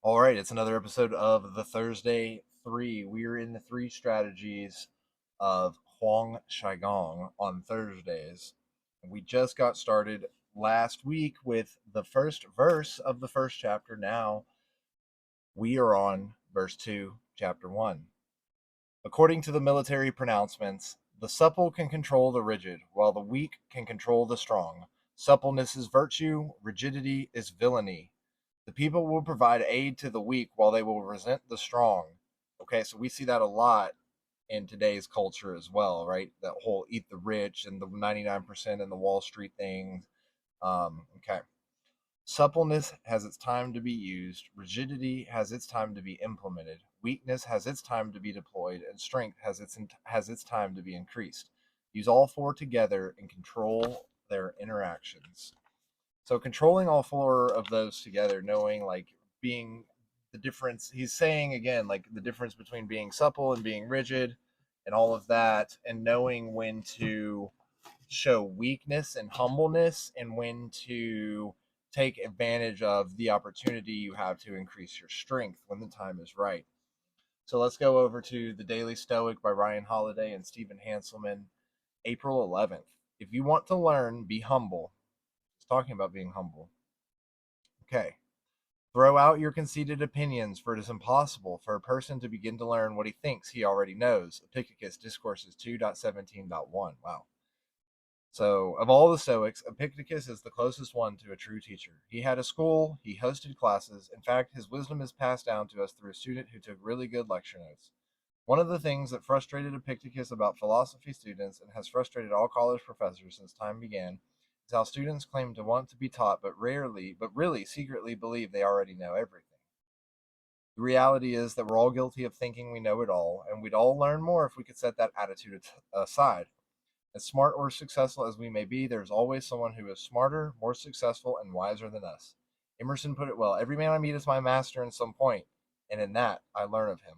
All right, it's another episode of the Thursday Three. We are in the three strategies of Huang Shaigong on Thursdays. We just got started last week with the first verse of the first chapter. Now we are on verse 2, chapter 1. According to the military pronouncements, the supple can control the rigid, while the weak can control the strong. Suppleness is virtue, rigidity is villainy. The people will provide aid to the weak while they will resent the strong. Okay, so we see that a lot in today's culture as well, right? That whole eat the rich and the 99% and the Wall Street thing. Okay. Suppleness has its time to be used, rigidity has its time to be implemented, weakness has its time to be deployed, and strength has its time to be increased. Use all four together and control their interactions. So controlling all four of those together, knowing like being the difference, he's saying again, like the difference between being supple and being rigid and all of that, and knowing when to show weakness and humbleness and when to take advantage of the opportunity you have to increase your strength when the time is right. So let's go over to the Daily Stoic by Ryan Holiday and Stephen Hanselman, April 11th. If you want to learn, be humble. It's talking about being humble. Okay. Throw out your conceited opinions, for it is impossible for a person to begin to learn what he thinks he already knows. Epictetus Discourses 2.17.1. Wow. So, of all the Stoics, Epictetus is the closest one to a true teacher. He had a school, he hosted classes. In fact, his wisdom is passed down to us through a student who took really good lecture notes. One of the things that frustrated Epictetus about philosophy students and has frustrated all college professors since time began is how students claim to want to be taught but really secretly believe they already know everything. The reality is that we're all guilty of thinking we know it all, and we'd all learn more if we could set that attitude aside. As smart or successful as we may be, there's always someone who is smarter, more successful, and wiser than us. Emerson put it well: every man I meet is my master in some point, and in that I learn of him.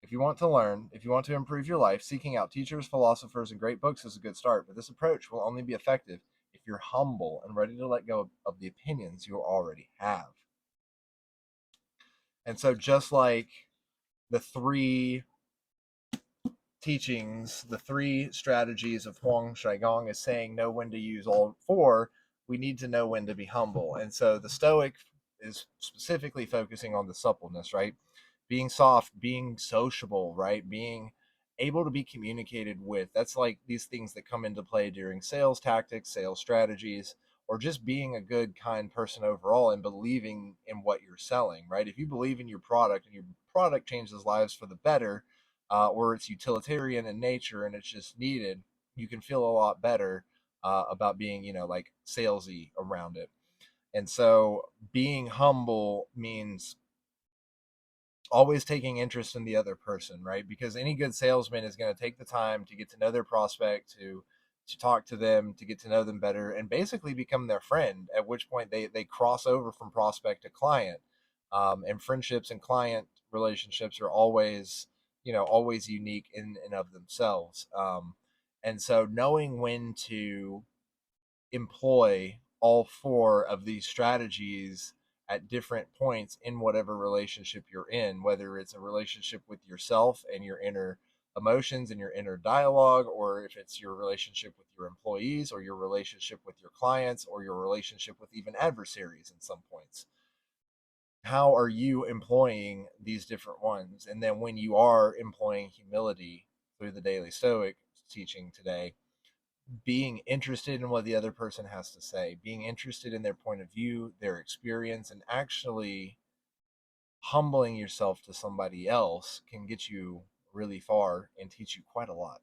If you want to learn, if you want to improve your life, seeking out teachers, philosophers, and great books is a good start, but this approach will only be effective if you're humble and ready to let go of the opinions you already have. And so, just like the three teachings, the three strategies of Huang Shaigong is saying know when to use all four, we need to know when to be humble. And so the Stoic is specifically focusing on the suppleness, right? Being soft, being sociable, right? Being able to be communicated with. That's like these things that come into play during sales tactics, sales strategies, or just being a good, kind person overall and believing in what you're selling, right? If you believe in your product and your product changes lives for the better, or it's utilitarian in nature and it's just needed, you can feel a lot better about being, like salesy around it. And so being humble means always taking interest in the other person, right? Because any good salesman is going to take the time to get to know their prospect, to talk to them, to get to know them better, and basically become their friend. At which point they cross over from prospect to client, and friendships and client relationships are always always unique in and of themselves. And so knowing when to employ all four of these strategies at different points in whatever relationship you're in, whether it's a relationship with yourself and your inner emotions and your inner dialogue, or if it's your relationship with your employees or your relationship with your clients or your relationship with even adversaries in some points. How are you employing these different ones? And then when you are employing humility through the Daily Stoic teaching today, being interested in what the other person has to say, being interested in their point of view, their experience, and actually humbling yourself to somebody else can get you really far and teach you quite a lot.